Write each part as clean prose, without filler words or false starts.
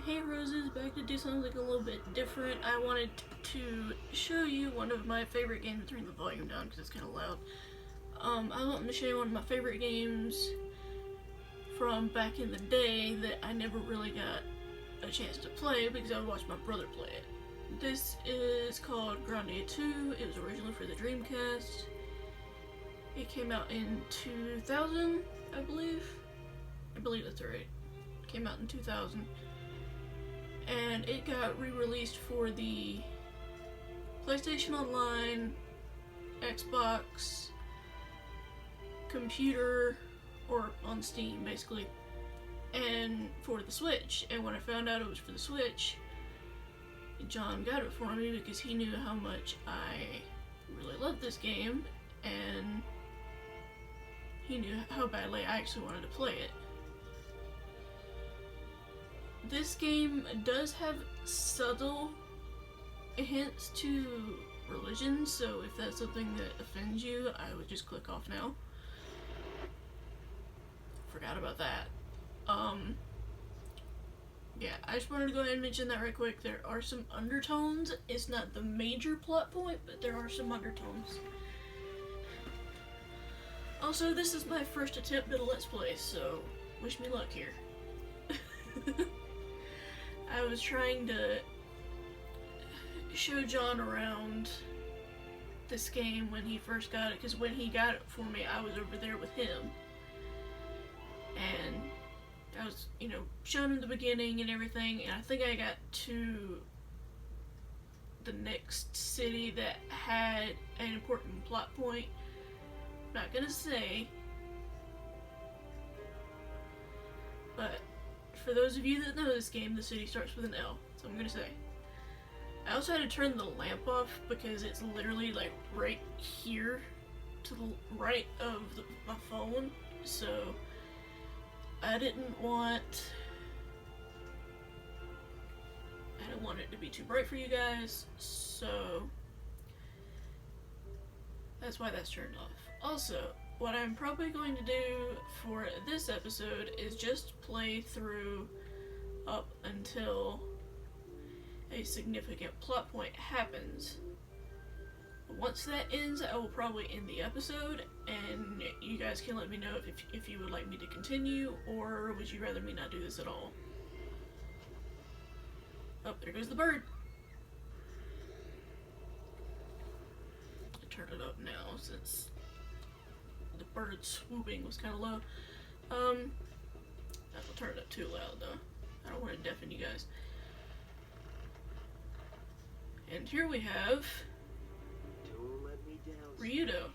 Hey Roses, back to do something a little bit different. I wanted to show you one of my favorite games. Turn the volume down because it's kind of loud. I wanted to show you one of my favorite games from back in the day that I never really got a chance to play because I would watch my brother play it. This is called Grandia 2. It was originally for the Dreamcast. It came out in 2000, I believe. I believe that's right. It came out in 2000. And it got re-released for the PlayStation Online, Xbox, computer, or on Steam basically, and for the Switch. And when I found out it was for the Switch, John got it for me because he knew how much I really loved this game, and he knew how badly I actually wanted to play it. This game does have subtle hints to religion, so if that's something that offends you, I would just click off now. Forgot about that. Yeah, I just wanted to go ahead and mention that right quick. There are some undertones. It's not the major plot point, but there are some undertones. Also, this is my first attempt at a Let's Play, so wish me luck here. I was trying to show John around this game when he first got it, because when he got it for me, I was over there with him. And I was, showing him the beginning and everything, and I think I got to the next city that had an important plot point. I'm not gonna say, but for those of you that know this game, the city starts with an L, so I'm gonna say. I also had to turn the lamp off because it's literally like right here to the right of my phone, so I didn't want it to be too bright for you guys, so that's why that's turned off. Also, what I'm probably going to do for this episode is just play through up until a significant plot point happens. Once that ends, I will probably end the episode, and you guys can let me know if you would like me to continue, or would you rather me not do this at all. Oh, there goes the bird. I'll turn it up now since the bird swooping was kind of low. I'll turn it up too loud though. I don't want to deafen you guys. And here we have Ryudo.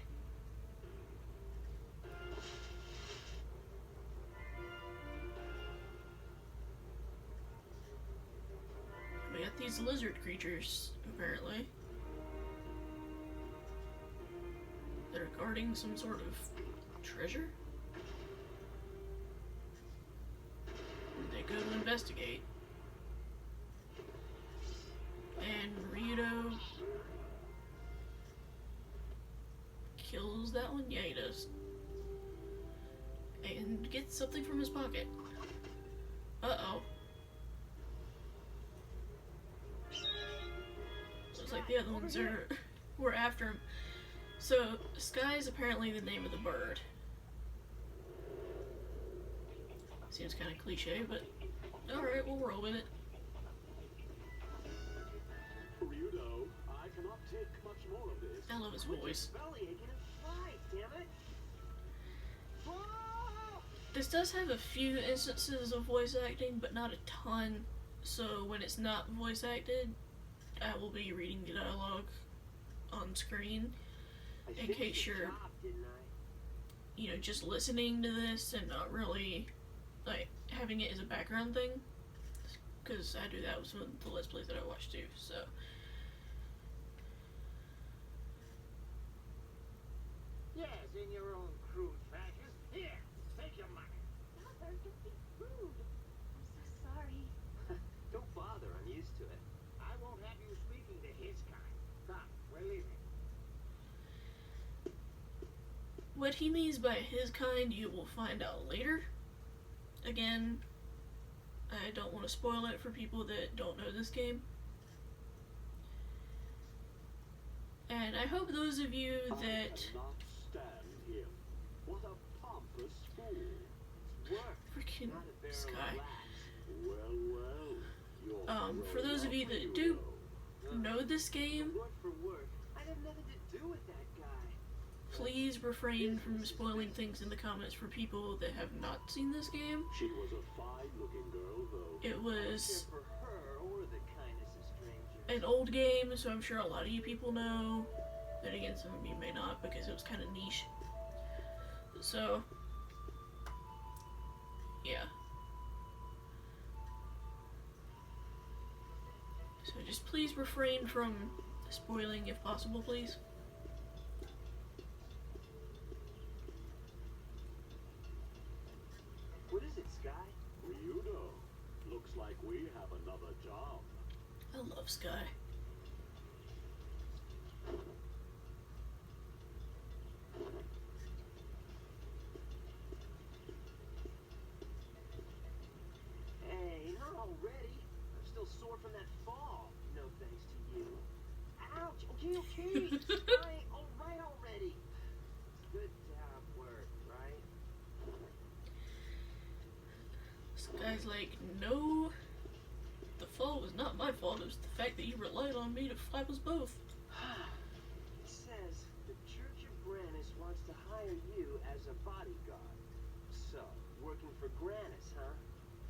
We got these lizard creatures, apparently, that are guarding some sort of treasure. They go to investigate. And Ryudo kills that one? Yeah, he does. And gets something from his pocket. Uh-oh. Looks like the other ones were after him. So, Sky is apparently the name of the bird. Seems kind of cliche, but alright, we'll roll with it. Ryudo, I cannot take much more of this. I love his voice. This does have a few instances of voice acting, but not a ton. So when it's not voice acted, I will be reading the dialogue on screen in case you're, just listening to this and not really, like, having it as a background thing. Because I do that with some of the Let's Plays that I watch too, so. Yes, in your own crude fashion. Here, take your money. Father, don't be rude. I'm so sorry. Don't bother, I'm used to it. I won't have you speaking to his kind. Come, we're leaving. What he means by his kind, you will find out later. Again, I don't want to spoil it for people that don't know this game. And I hope those of you I that cannot stand him. What a pompous fool. It's work, freaking not a barrel Sky. of laughs. Well, you're For those of you that do know this game, Word for word, I had nothing to do with that guy. please refrain from spoiling things in the comments for people that have not seen this game. She was a fine-looking girl, though. It was For her or the kindness of strangers. an old game, so I'm sure a lot of you people know. Then again, some of you may not because it was kind of niche. So, yeah. So just please refrain from spoiling if possible, please. What is it, Sky? Ryudo, looks like we have another job. I love Sky. Hey, not already. I'm still sore from that fall. No thanks to you. Ouch. Okay. Alright already. It's good to have work, right? Sky's like, no, the fall was not my fault, it was the fact that you relied on me to fight us both. It says the Church of Granis wants to hire you as a bodyguard. So, working for Granis, huh?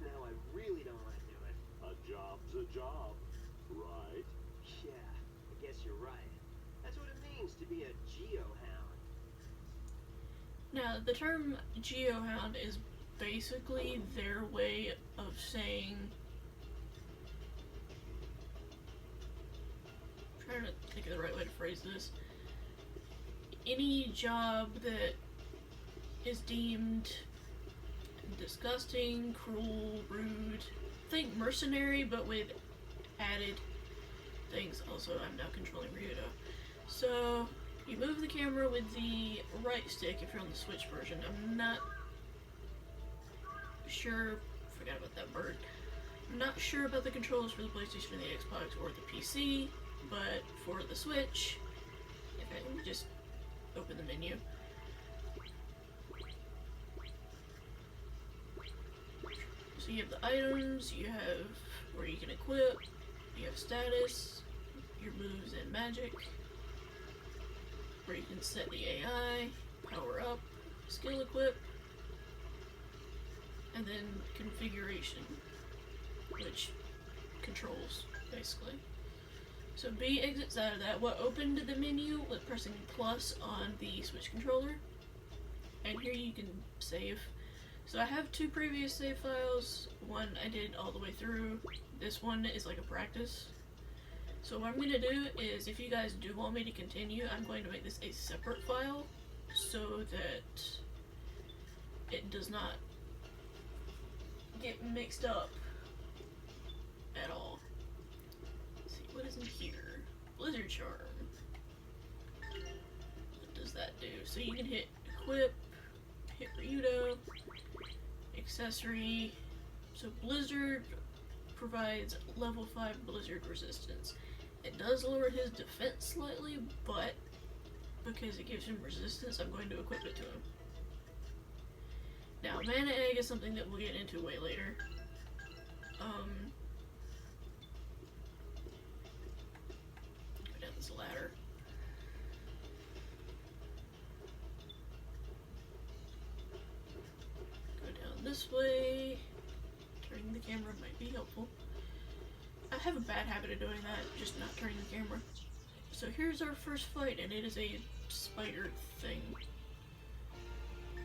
Now I really don't want to do it. A job's a job, right? Yeah, I guess you're right. That's what it means to be a geohound. Now, the term geohound is basically their way of saying, I'm trying to think of the right way to phrase this, any job that is deemed disgusting, cruel, rude, think mercenary, but with added things. Also, I'm now controlling Ryudo. So, you move the camera with the right stick if you're on the Switch version. I'm not sure, forgot about that bird. I'm not sure about the controls for the PlayStation and the Xbox or the PC, but for the Switch, if I can just open the menu. So you have the items, you have where you can equip, you have status, your moves and magic, where you can set the AI, power up, skill equip, and then configuration, which controls, basically. So B exits out of that. What opened the menu was pressing plus on the Switch controller, and here you can save. So I have two previous save files. One I did all the way through. This one is like a practice. So what I'm going to do is, if you guys do want me to continue, I'm going to make this a separate file so that it does not get mixed up at all. Let's see, what is in here? Blizzard Charm. What does that do? So you can hit equip, hit Ryudo, accessory. So Blizzard provides level 5 Blizzard resistance. It does lower his defense slightly, but because it gives him resistance, I'm going to equip it to him. Now, Mana Egg is something that we'll get into way later. Go down this ladder. Go down this way. Turning the camera might be helpful. I have a bad habit of doing that, just not turning the camera. So here's our first fight, and it is a spider thing.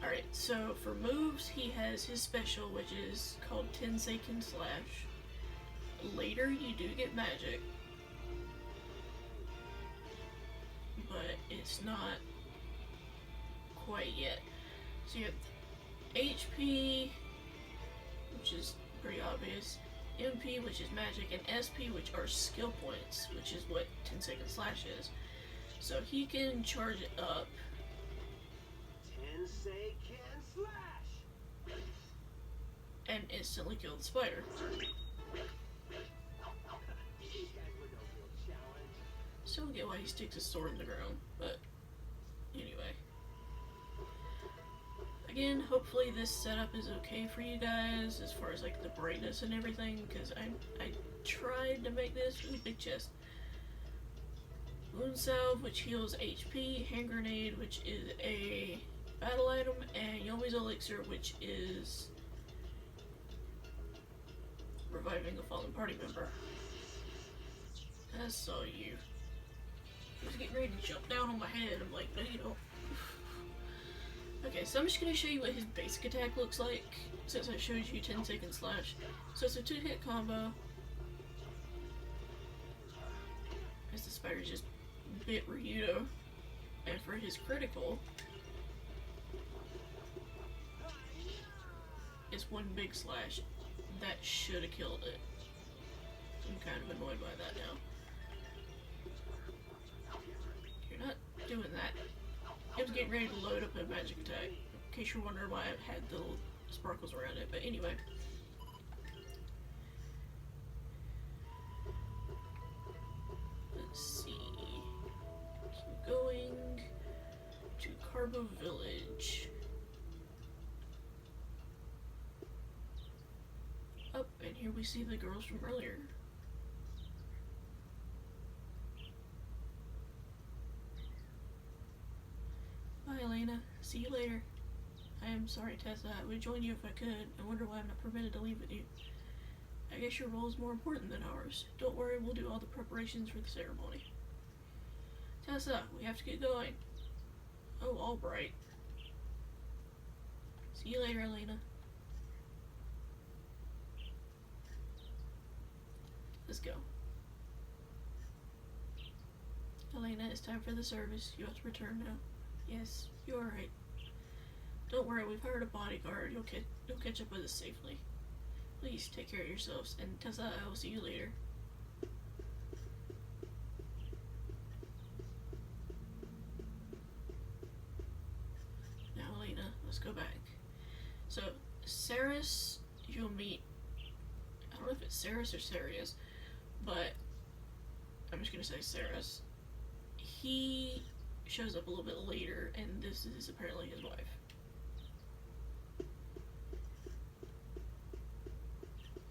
Alright, so for moves, he has his special, which is called Tenseiken Slash. Later, you do get magic, but it's not quite yet. So you have HP, which is pretty obvious, MP, which is magic, and SP, which are skill points, which is what Tenseiken Slash is. So he can charge it up. Tenseiken Slash! and instantly kill the spider. These guys were no real challenge. Still don't get why he sticks his sword in the ground, but anyway. Again, hopefully this setup is okay for you guys as far as like the brightness and everything, because I tried to make this with a big chest. Wound salve, which heals HP, hand grenade, which is a battle item, and Yomi's elixir, which is reviving a fallen party member. I saw you. He was getting ready to jump down on my head. I'm like, no you don't. Okay, so I'm just going to show you what his basic attack looks like, since I showed you 10-second slash. So it's a 2-hit combo. As the spider just bit Ryudo. And for his critical, it's one big slash. That should have killed it. I'm kind of annoyed by that now. You're not doing that. I was getting ready to load up a magic attack, in case you're wondering why I had the little sparkles around it, but anyway. Let's see. Keep going to Carbo Village. Up, and here we see the girls from earlier. Bye, Elena. See you later. I am sorry, Tessa. I would join you if I could. I wonder why I'm not permitted to leave with you. I guess your role is more important than ours. Don't worry, we'll do all the preparations for the ceremony. Tessa, we have to get going. Oh, alright. See you later, Elena. Let's go. Elena, it's time for the service. You have to return now. Yes, you're alright. Don't worry, we've hired a bodyguard. You'll catch up with us safely. Please take care of yourselves, and Tessa, I will see you later. Now, Elena, let's go back. So, Saris, you'll meet. I don't know if it's Saris or Sarius, but I'm just gonna say Saris. He shows up a little bit later, and this is apparently his wife.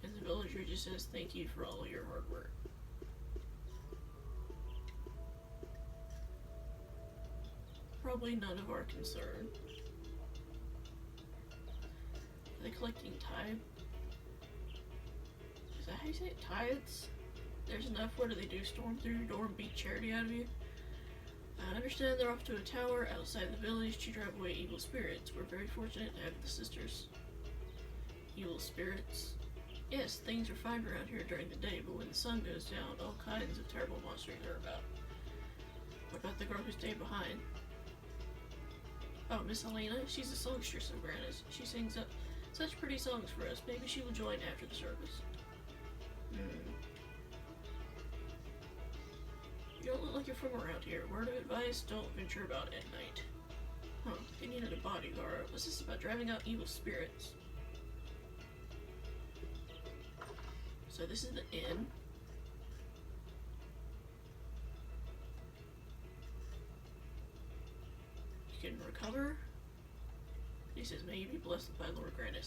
And the villager just says thank you for all your hard work. Probably none of our concern. Are they collecting tithe? Is that how you say it? Tithes? There's enough. What do they do? Storm through your door and beat charity out of you? I understand they're off to a tower outside the village to drive away evil spirits. We're very fortunate to have the sisters. Evil spirits? Yes, things are fine around here during the day, but when the sun goes down, all kinds of terrible monsters are about. What about the girl who stayed behind? Oh, Miss Helena? She's a songstress of Grandia. She sings up such pretty songs for us. Maybe she will join after the service. You don't look like you're from around here. Word of advice, don't venture about at night. Huh, they needed a bodyguard. What's this about driving out evil spirits? So this is the inn. You can recover. He says, may you be blessed by Lord Grandia.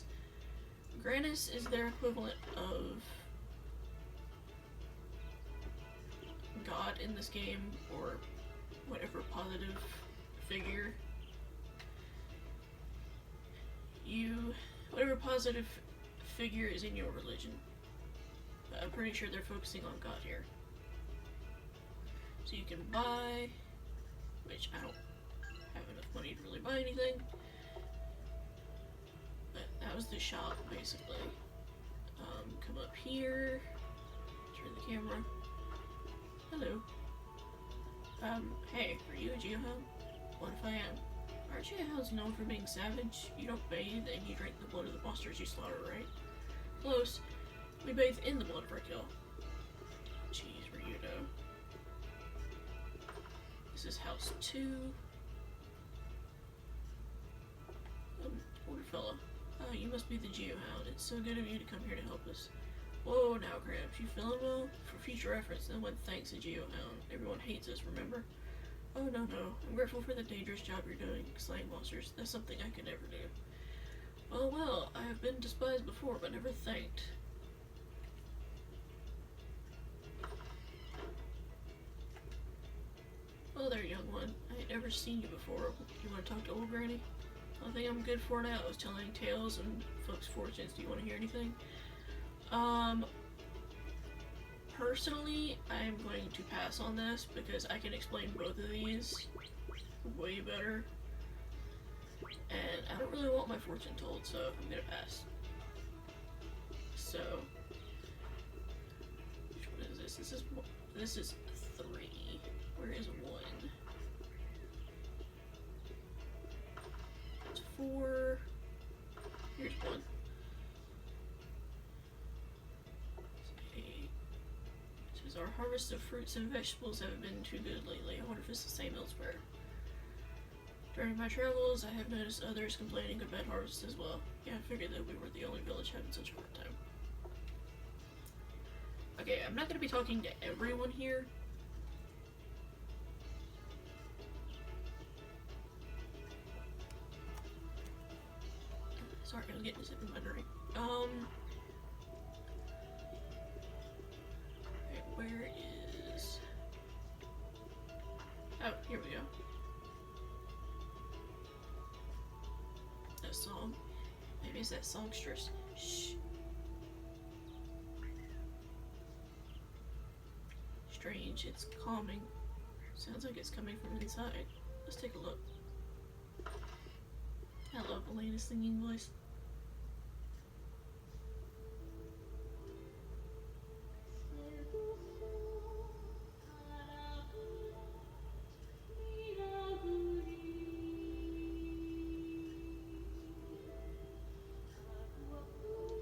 Grandia is their equivalent of God in this game, or whatever positive figure whatever positive figure is in your religion. But I'm pretty sure they're focusing on God here. So you can buy, which I don't have enough money to really buy anything. But that was the shop, basically. Come up here, turn the camera. Hello. Hey, are you a geohound? What if I am? Aren't geohounds known for being savage? You don't bathe and you drink the blood of the monsters you slaughter, right? Close. We bathe in the blood of our kill. Jeez, Ryudo. This is house 2. Older fella. Oh, you must be the Geohound. It's so good of you to come here to help us. Whoa, now, Gramps. You feeling well? For future reference, no one thanks a Geohound. Everyone hates us, remember? Oh, no. I'm grateful for the dangerous job you're doing, slaying monsters. That's something I could never do. Well, I have been despised before, but never thanked. Oh there, young one. I ain't never seen you before. You want to talk to old Granny? The only thing I'm good for now is telling tales and folks' fortunes. Do you want to hear anything? Personally, I'm going to pass on this because I can explain both of these way better. And I don't really want my fortune told, so I'm gonna pass. So, which one is this? This is 3. Where is 1? It's 4. Here's 1. It says our harvest of fruits and vegetables haven't been too good lately. I wonder if it's the same elsewhere. During my travels, I have noticed others complaining of bad harvests as well. Yeah, I figured that we were the only village having such a hard time. Okay, I'm not going to be talking to everyone here. Sorry, I was getting a sip of my drink. Okay, where is... Oh, here we go. That song. Maybe it's that songstress. Shh. Strange, it's calming. Sounds like it's coming from inside. Let's take a look. I love Elena's singing voice.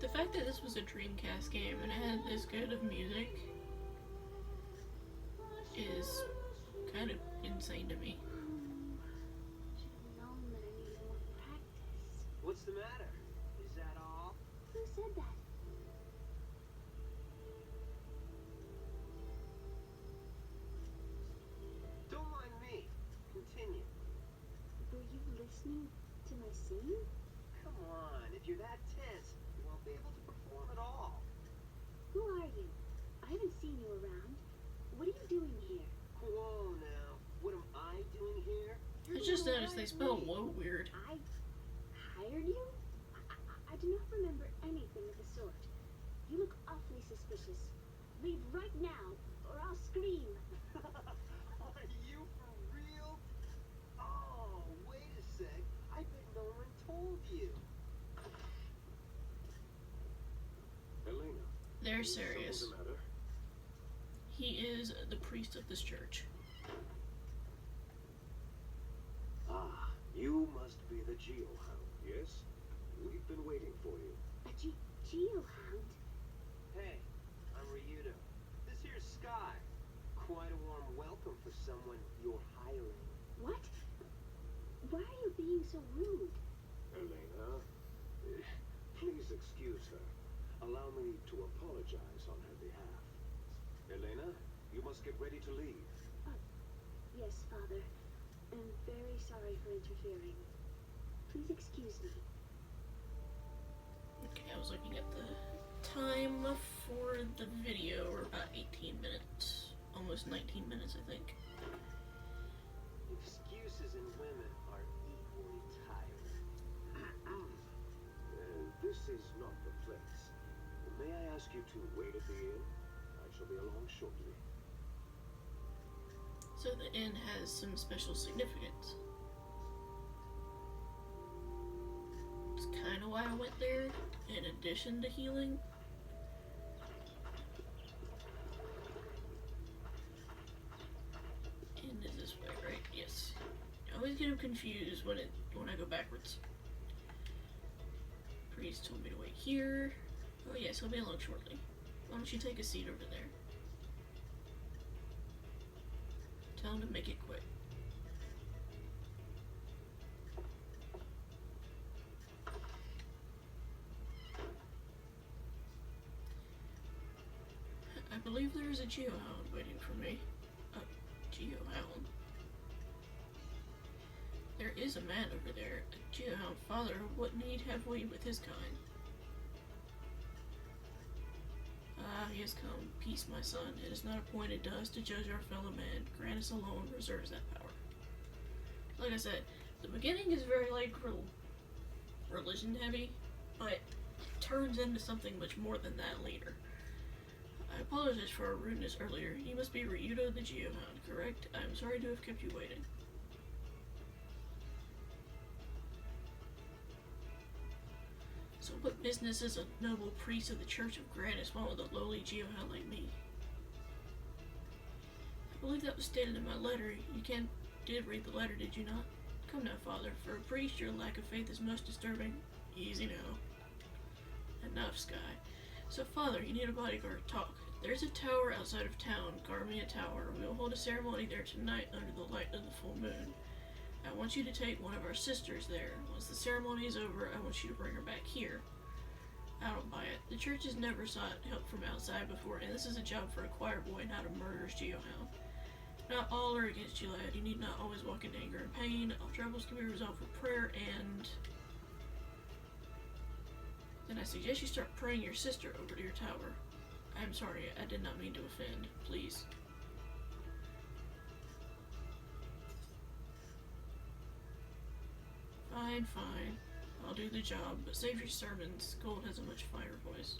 The fact that this was a Dreamcast game and had this good of music is kind of insane to me. Should've known that I needed more practice. What's the matter? Is that all? Who said that? Don't mind me. Continue. Were you listening to my singing? Come on, if you're that tense, you won't be able to perform at all. Who are you? I haven't seen you around. What are you doing here? Whoa now, what am I doing here? I just noticed they spell "low" weird. I hired you? I do not remember anything of the sort. You look awfully suspicious. Leave right now, or I'll scream. Are you for real? Oh, wait a sec. I bet no one told you. Elena, They're serious. something the matter? He is the priest of this church. Ah, you must be the Geohound, yes? We've been waiting for you. A geohound? Hey, I'm Ryudo. This here's Sky. Quite a warm welcome for someone you're hiring. What? Why are you being so rude? Elena, please excuse her. Allow me to apologize on her behalf. Elena, you must get ready to leave. Yes, Father. I'm very sorry for interfering. Please excuse me. Okay, I was looking at the time for the video. We're about 18 minutes. Almost 19 minutes, I think. Excuses in women are equally tiring. This is not the place. May I ask you to wait at the inn? I shall be along shortly. So the inn has some special significance. It's kind of why I went there, in addition to healing. Inn is this way, right? Yes. I always get them confused when I go backwards. Priest told me to wait here. Oh yes, he'll be along shortly. Why don't you take a seat over there? Tell him to make it quick. I believe there is a geohound waiting for me. A geohound? There is a man over there. A geohound, father. What need have we with his kind? Ah, he has come. Peace, my son. It is not appointed to us to judge our fellow man. Grandia alone reserves that power. Like I said, the beginning is very, like, religion heavy, but it turns into something much more than that later. I apologize for our rudeness earlier. You must be Ryudo the Geohound, correct? I am sorry to have kept you waiting. So what business is a noble priest of the Church of Grandia want with a lowly geohound like me? I believe that was stated in my letter. You did read the letter, did you not? Come now, father. For a priest, your lack of faith is most disturbing. Easy now. Enough, Sky. So, father, you need a bodyguard. Talk. There's a tower outside of town, Grandia Tower. We will hold a ceremony there tonight under the light of the full moon. I want you to take one of our sisters there. Once the ceremony is over, I want you to bring her back here. I don't buy it. The church has never sought help from outside before, and this is a job for a choir boy, not a murderous geohound. Not all are against you, lad. You need not always walk in anger and pain. All troubles can be resolved with prayer, and then I suggest you start praying your sister over to your tower. I'm sorry, I did not mean to offend. Please. Fine, fine. I'll do the job, but save your sermons. Gold has a much finer voice.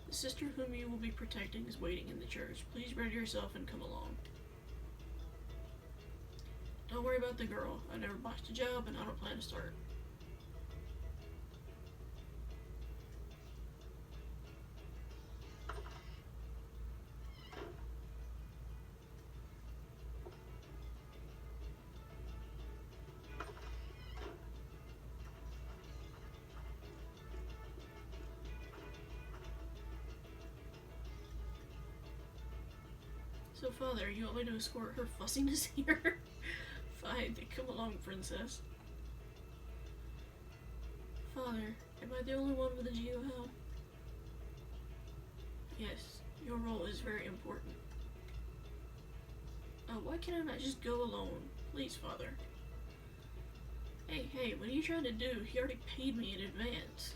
The sister whom you will be protecting is waiting in the church. Please ready yourself and come along. Don't worry about the girl. I never botched a job, and I don't plan to start. So, father, you want me to escort her fussiness here? Fine, then come along, princess. Father, am I the only one with a geohound? Yes, your role is very important. Oh, why can I not just go alone? Please, father. Hey, what are you trying to do? He already paid me in advance.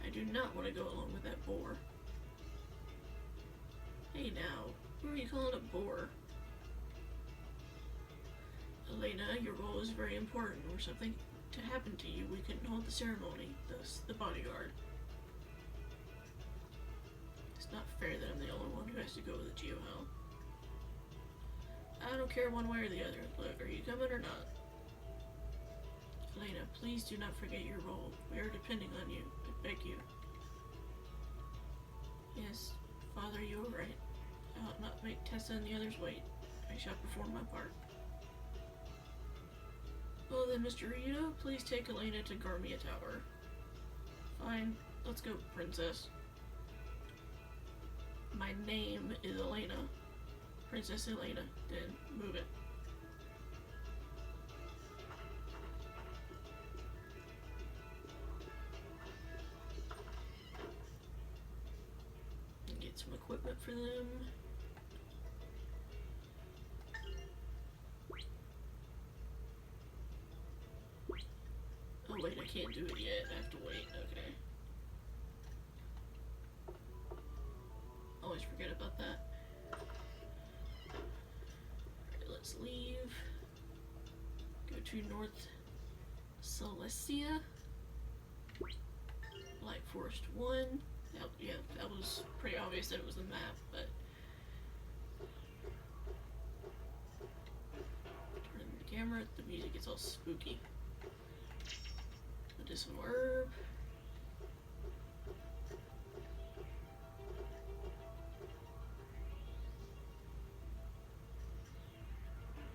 I do not want to go along with that boar. Hey now, who are you calling a bore? Elena, your role is very important. Were something to happen to you, we couldn't hold the ceremony, thus the bodyguard. It's not fair that I'm the only one who has to go with a geohound. I don't care one way or the other. Look, are you coming or not? Elena, please do not forget your role. We are depending on you. I beg you. Yes, father, you are right. I ought not make Tessa and the others wait. I shall perform my part. Well then, Mr. Ryudo, please take Elena to Grandia Tower. Fine, let's go, princess. My name is Elena. Princess Elena. Then, move it. Get some equipment for them. Oh wait, I can't do it yet. I have to wait. Okay. Always forget about that. Alright, let's leave. Go to North Celestia. Light Forest 1. Yeah, that was pretty obvious that it was the map, but turn the camera, the music gets all spooky. Medicinal herb.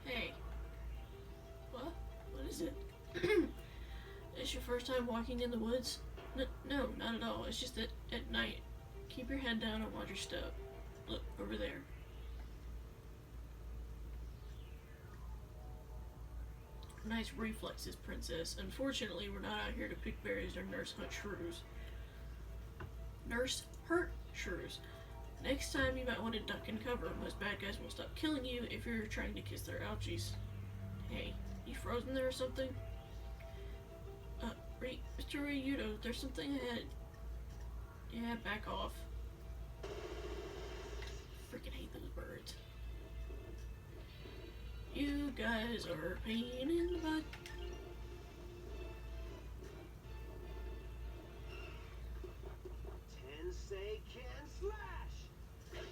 Hey. What? What is it? It's your first time walking in the woods? No, not at all. It's just that at night, keep your head down and watch your step. Look, over there. Nice reflexes, princess. Unfortunately, we're not out here to pick berries or nurse hunt shrews. Nurse hurt shrews. Next time you might want to duck and cover. Most bad guys will stop killing you if you're trying to kiss their ouchies. Hey, you frozen there or something? Mr. Ryudo, there's something ahead. Yeah, back off. Freaking hate those birds. You guys are a pain in the butt. Tensei can slash.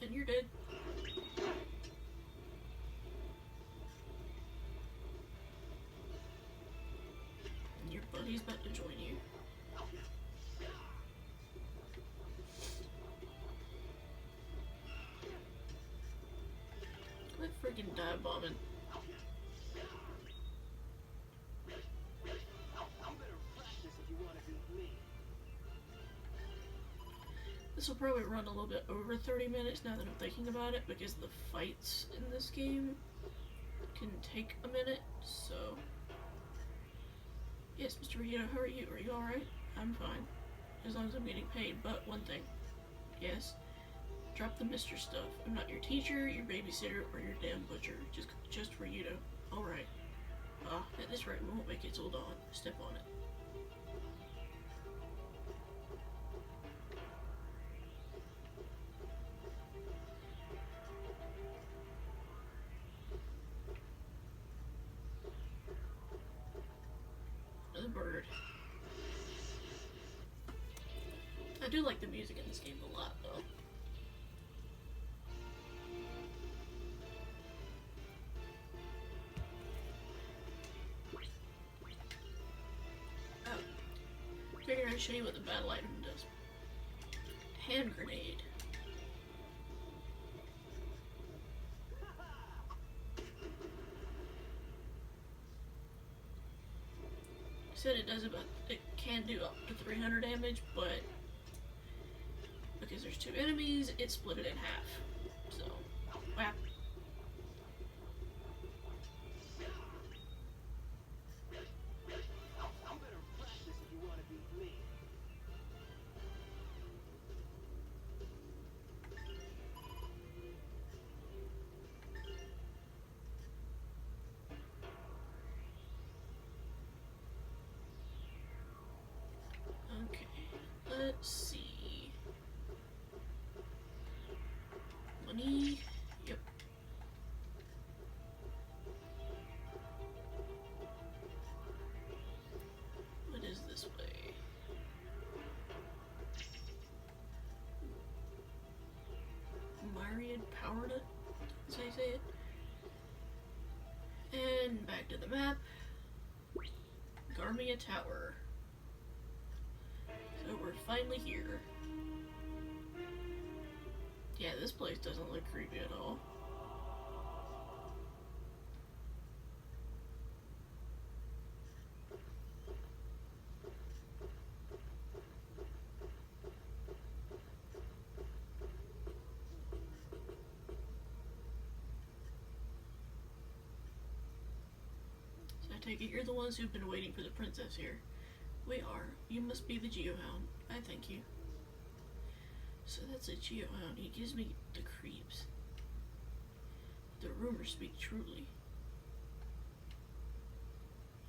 And you're dead. And your buddy's about to join you. Quit freaking dive bombing. This will probably run a little bit over 30 minutes now that I'm thinking about it, because the fights in this game can take a minute, so... Yes, Mr. Ryudo, how are you? Are you alright? I'm fine. As long as I'm getting paid, but one thing. Yes? Drop the Mr. stuff. I'm not your teacher, your babysitter, or your damn butcher. Just Ryudo. Alright. At this rate, we won't make it till dawn. Step on it. Another bird. I do like the music in this game a lot, though. Figured I'd show you what the battle item does. Hand grenade. Said it can do up to 300 damage, but because there's two enemies, it split it in half. So, wow. Okay, let's see. Money. Yep. What is this way? Myriad Power, that's how you say it. And back to the map. Grandia Tower. So we're finally here. Yeah, this place doesn't look creepy at all. So I take it you're the ones who've been waiting for the princess here. We are. You must be the Geohound. I thank you. So that's a Geohound. He gives me the creeps. The rumors speak truly.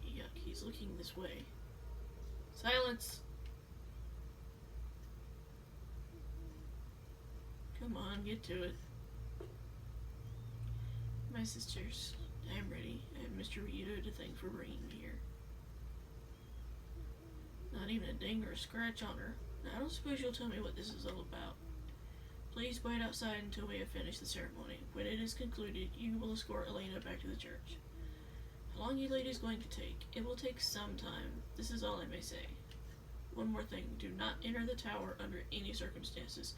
Yuck, he's looking this way. Silence! Come on, get to it. My sisters, I'm ready. I have Mr. Ryudo to thank for bringing me here. Not even a ding or a scratch on her. Now, I don't suppose you'll tell me what this is all about. Please wait outside until we have finished the ceremony. When it is concluded, you will escort Elena back to the church. How long you ladies going to take? It will take some time. This is all I may say. One more thing. Do not enter the tower under any circumstances.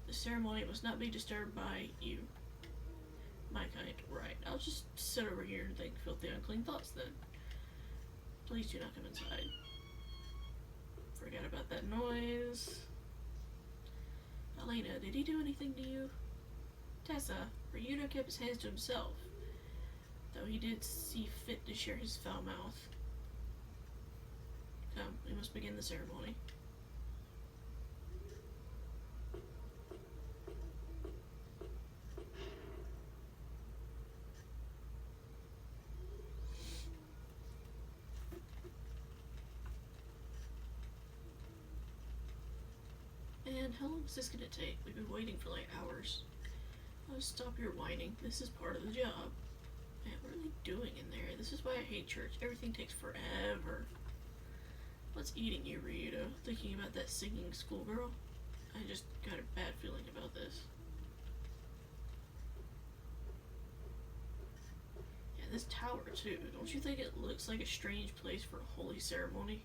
The ceremony must not be disturbed by you. My kind. Right. I'll just sit over here and think filthy, unclean thoughts then. Please do not come inside. Forgot about that noise. Elena, did he do anything to you? Tessa, Ryudo kept his hands to himself, though he did see fit to share his foul mouth. Come, we must begin the ceremony. Man, how long is this gonna take? We've been waiting for like hours. Oh, stop your whining. This is part of the job. Man, what are they doing in there? This is why I hate church. Everything takes forever. What's eating you, Ryuto? Thinking about that singing schoolgirl? I just got a bad feeling about this. Yeah, this tower too. Don't you think it looks like a strange place for a holy ceremony?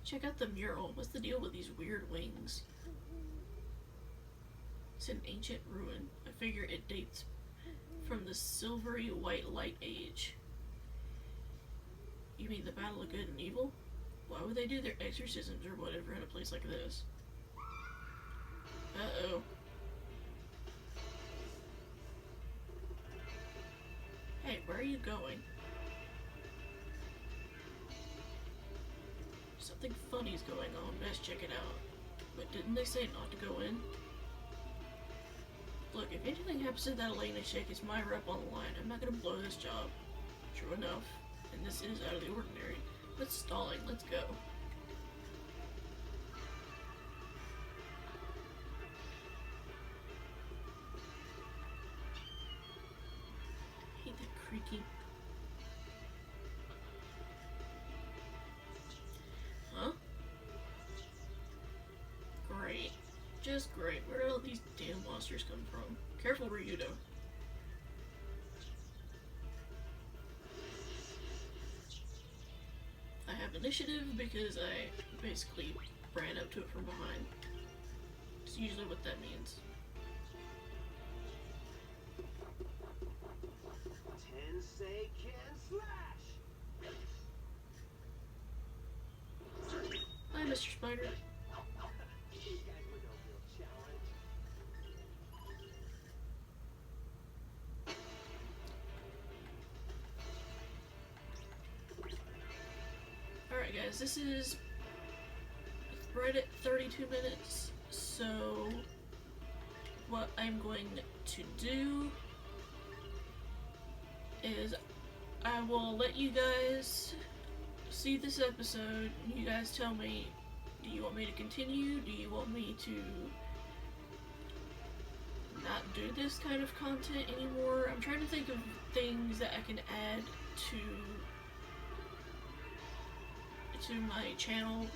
Check out the mural. What's the deal with these weird wings? It's an ancient ruin. I figure it dates from the silvery white light age. You mean the battle of good and evil? Why would they do their exorcisms or whatever in a place like this? Uh-oh. Hey, where are you going? Something funny's going on. Best check it out. But didn't they say not to go in? Look, if anything happens to that Elena chick, it's my rep on the line. I'm not gonna blow this job. True enough. And this is out of the ordinary. But stalling, let's go. I hate that creaky. Huh? Great. Just great. Where did all these damn monsters come from? Careful, Ryuto. I have initiative because I basically ran up to it from behind. It's usually what that means. Tensei can slash! Hi, Mr. Spider. These guys were no real challenge. Alright guys, this is right at 32 minutes, so what I'm going to do is I will let you guys see this episode. You guys tell me, do you want me to continue? Do you want me to not do this kind of content anymore? I'm trying to think of things that I can add to my channel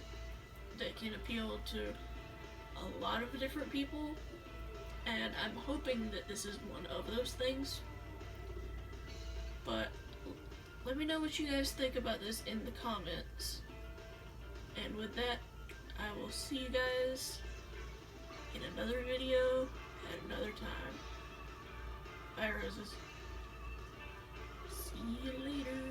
that can appeal to a lot of different people, and I'm hoping that this is one of those things. But let me know what you guys think about this in the comments. And with that, I will see you guys in another video at another time. Bye, roses. See you later.